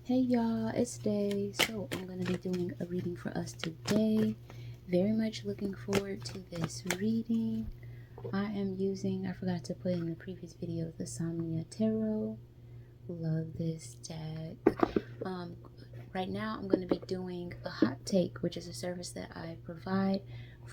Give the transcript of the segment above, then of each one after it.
Hey y'all, it's Day. So I'm going to be doing a reading for us today. Very much looking forward to this reading. I am using, I forgot to put in the previous video, the Somnia Tarot. Love this deck. Right now I'm going to be doing a hot take, which is a service that I provide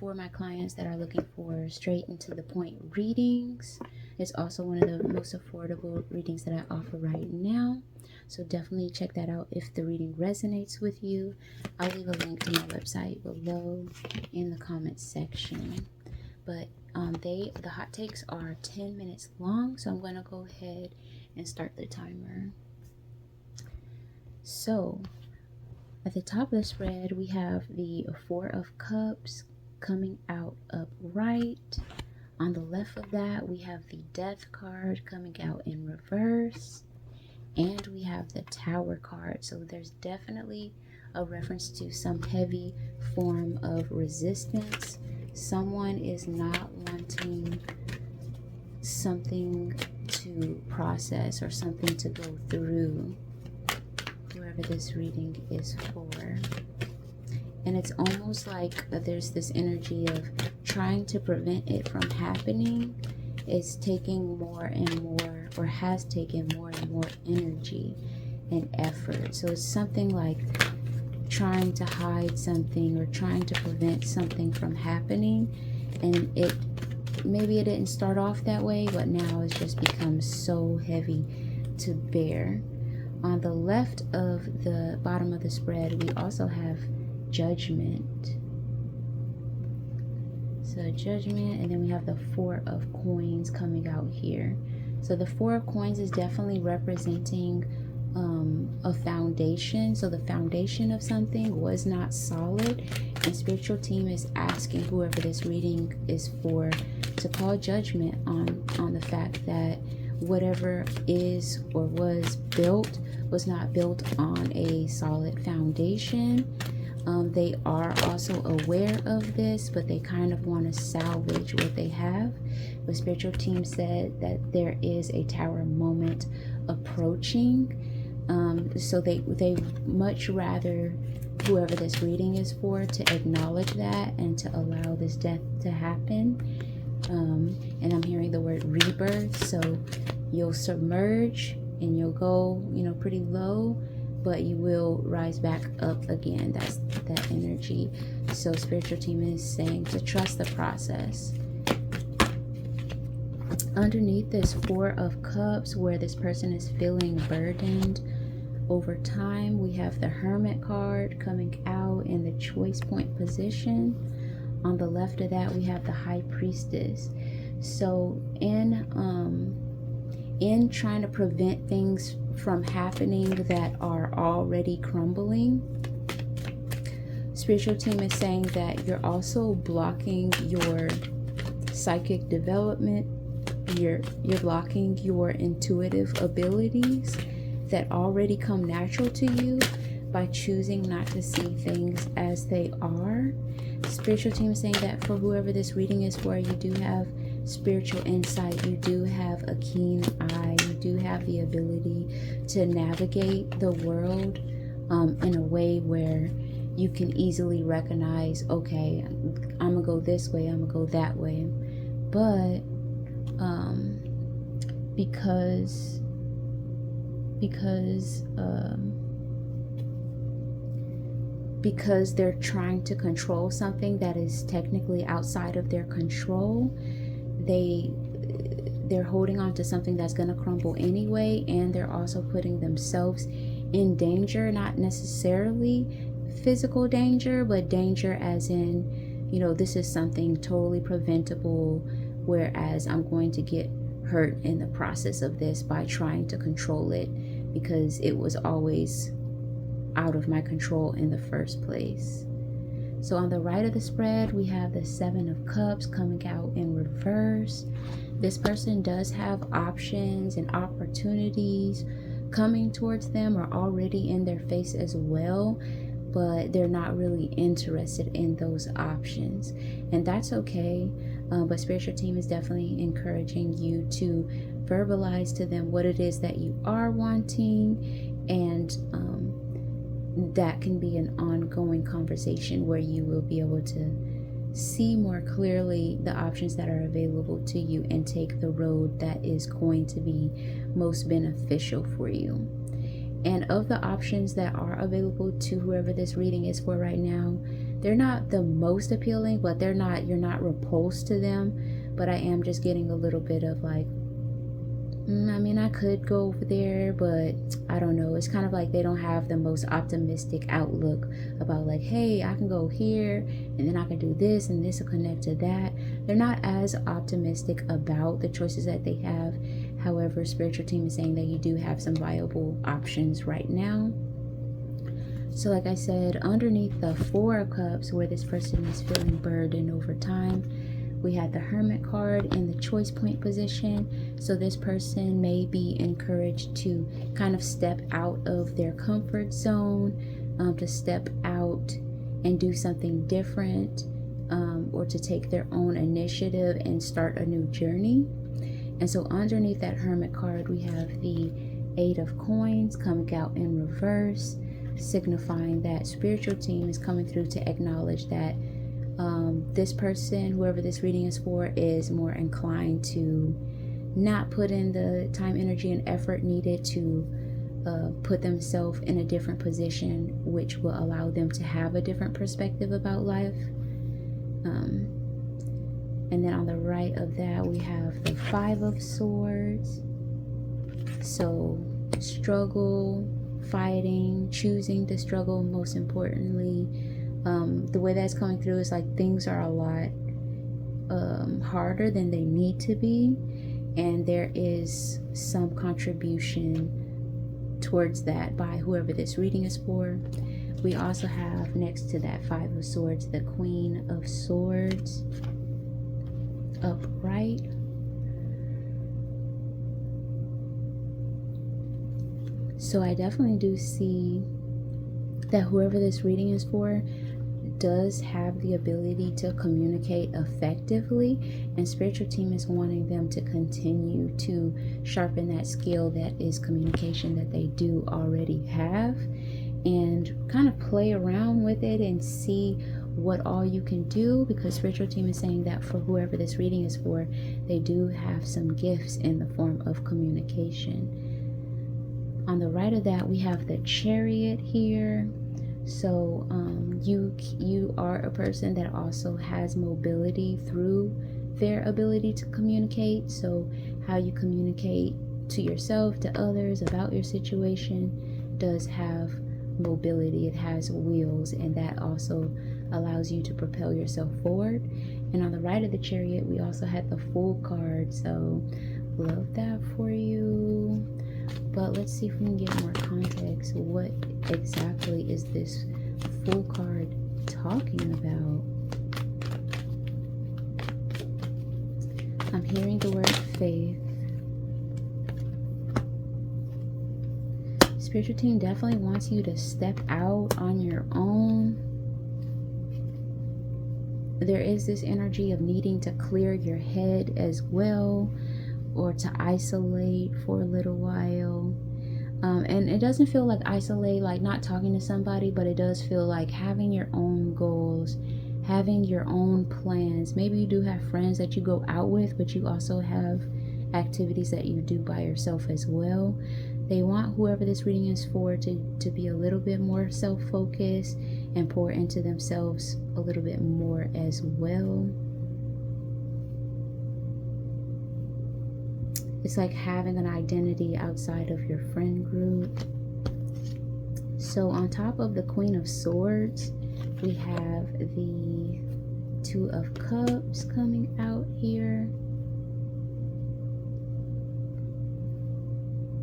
for my clients that are looking for straight and to the point readings. It's also one of the most affordable readings that I offer right now. So definitely check that out if the reading resonates with you. I'll leave a link to my website below in the comments section. But the hot takes are 10 minutes long, so I'm going to go ahead and start the timer. So at the top of the spread, we have the Four of Cups coming out upright. On the left of that, we have the Death card coming out in reverse. And we have the Tower card. So there's definitely a reference to some heavy form of resistance. Someone is not wanting something to process or something to go through, whoever this reading is for. And it's almost like there's this energy of trying to prevent it from happening. Is taking more and more, or has taken more and more energy and effort. So it's something like trying to hide something or trying to prevent something from happening, and maybe it didn't start off that way, but now it's just become so heavy to bear. On the left of the bottom of the spread, we also have Judgment. So Judgment, and then we have the Four of Coins coming out here. So the Four of Coins is definitely representing a foundation. So the foundation of something was not solid, and spiritual team is asking whoever this reading is for to call judgment on the fact that whatever is or was built was not built on a solid foundation. They are also aware of this, but they kind of want to salvage what they have. The spiritual team said that there is a tower moment approaching. So they much rather, whoever this reading is for, to acknowledge that and to allow this death to happen. And I'm hearing the word rebirth. So you'll submerge and you'll go, pretty low, but you will rise back up again. That's that energy. So spiritual team is saying to trust the process. Underneath this Four of Cups, where this person is feeling burdened over time, we have the Hermit card coming out in the choice point position. On the left of that, we have the High Priestess. So in trying to prevent things from happening that are already crumbling, spiritual team is saying that you're also blocking your psychic development. You're blocking your intuitive abilities that already come natural to you by choosing not to see things as they are. Spiritual team is saying that for whoever this reading is for, you do have spiritual insight, you do have a keen eye, you do have the ability to navigate the world in a way where you can easily recognize, okay, I'm gonna go this way, I'm gonna go that way. But because they're trying to control something that is technically outside of their control, they're holding on to something that's going to crumble anyway, and they're also putting themselves in danger, not necessarily physical danger, but danger as in, this is something totally preventable, whereas I'm going to get hurt in the process of this by trying to control it because it was always out of my control in the first place. So on the right of the spread, we have the Seven of Cups coming out in reverse. This person does have options and opportunities coming towards them or already in their face as well, but they're not really interested in those options, and that's okay. But spiritual team is definitely encouraging you to verbalize to them what it is that you are wanting, and that can be an ongoing conversation where you will be able to see more clearly the options that are available to you and take the road that is going to be most beneficial for you. And of the options that are available to whoever this reading is for right now, they're not the most appealing, but you're not repulsed to them. But I am just getting a little bit of like, I mean, I could go over there, but I don't know. It's kind of like they don't have the most optimistic outlook about like, hey, I can go here and then I can do this and this will connect to that. They're not as optimistic about the choices that they have. However, spiritual team is saying that you do have some viable options right now. So like I said, underneath the Four of Cups, where this person is feeling burdened over time, we had the Hermit card in the choice point position. So this person may be encouraged to kind of step out of their comfort zone, to step out and do something different, or to take their own initiative and start a new journey. And so underneath that Hermit card, we have the Eight of Coins coming out in reverse, signifying that spiritual team is coming through to acknowledge that this person, whoever this reading is for, is more inclined to not put in the time, energy, and effort needed to put themselves in a different position, which will allow them to have a different perspective about life. And then on the right of that, we have the Five of Swords. So struggle, fighting, choosing to struggle, most importantly. The way that's coming through is like things are a lot harder than they need to be, and there is some contribution towards that by whoever this reading is for. We also have next to that Five of Swords the Queen of Swords upright. So I definitely do see that whoever this reading is for does have the ability to communicate effectively, and spiritual team is wanting them to continue to sharpen that skill that is communication that they do already have, and kind of play around with it and see what all you can do, because spiritual team is saying that for whoever this reading is for, they do have some gifts in the form of communication. On the right of that, we have the Chariot here. So you are a person that also has mobility through their ability to communicate. So how you communicate to yourself, to others about your situation does have mobility. It has wheels, and that also allows you to propel yourself forward. And on the right of the Chariot, we also had the Fool card. So love that for you. But let's see if we can get more context. What exactly is this Fool card talking about? I'm hearing the word faith. Spiritual team definitely wants you to step out on your own. There is this energy of needing to clear your head as well, or to isolate for a little while. And it doesn't feel like isolate, like not talking to somebody, but it does feel like having your own goals, having your own plans. Maybe you do have friends that you go out with, but you also have activities that you do by yourself as well. They want whoever this reading is for to be a little bit more self-focused and pour into themselves a little bit more as well. It's like having an identity outside of your friend group. So on top of the Queen of Swords, we have the Two of Cups coming out here.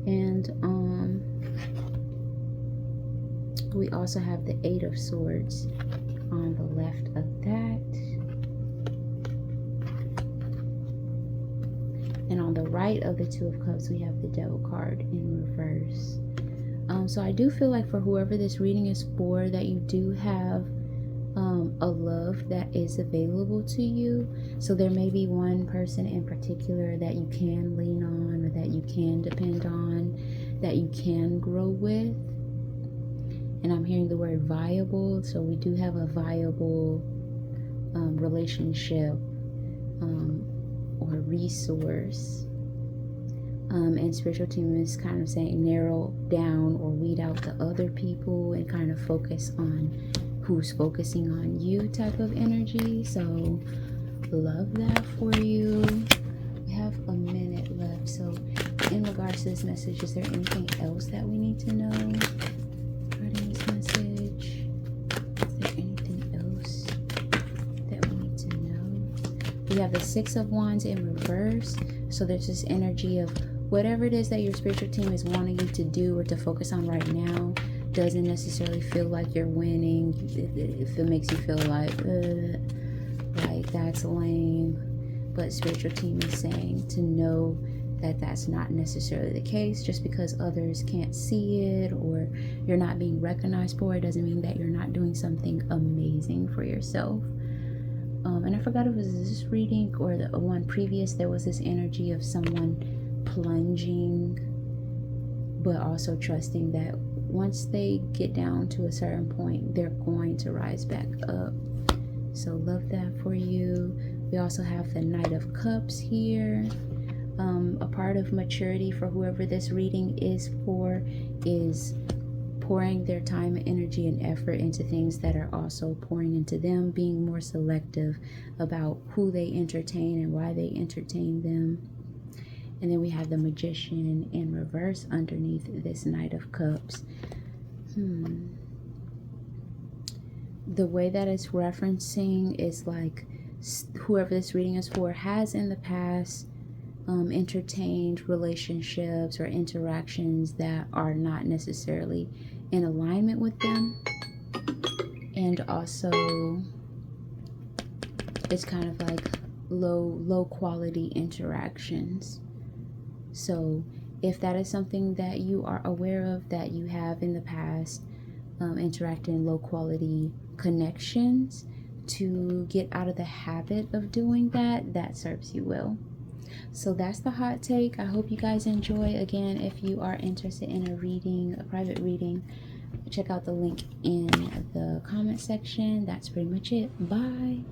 And we also have the Eight of Swords on the left of that. And on the right of the Two of Cups, we have the Devil card in reverse. So I do feel like for whoever this reading is for, that you do have a love that is available to you. So there may be one person in particular that you can lean on, or that you can depend on, that you can grow with. And I'm hearing the word viable. So we do have a viable relationship or resource. And spiritual team is kind of saying narrow down or weed out the other people and kind of focus on who's focusing on you type of energy. So love that for you. We have a minute left. So in regards to this message, is there anything else that we need to know regarding this message? Is there anything else that we need to know? We have the Six of Wands in reverse. So there's this energy of whatever it is that your spiritual team is wanting you to do or to focus on right now doesn't necessarily feel like you're winning. If it makes you feel like that's lame. But spiritual team is saying to know that that's not necessarily the case. Just because others can't see it or you're not being recognized for it doesn't mean that you're not doing something amazing for yourself. And I forgot if it was this reading or the one previous. There was this energy of someone plunging, but also trusting that once they get down to a certain point, they're going to rise back up. So love that for you. We also have the Knight of Cups here. A part of maturity for whoever this reading is for is pouring their time and energy and effort into things that are also pouring into them, being more selective about who they entertain and why they entertain them. And then we have the Magician in reverse underneath this Knight of Cups. The way that it's referencing is like whoever this reading is for has in the past entertained relationships or interactions that are not necessarily in alignment with them. And also it's kind of like low quality interactions. So if that is something that you are aware of, that you have in the past interacted in low quality connections, to get out of the habit of doing that, that serves you well. So that's the hot take. I hope you guys enjoy. Again, if you are interested in a reading, a private reading, check out the link in the comment section. That's pretty much it. Bye.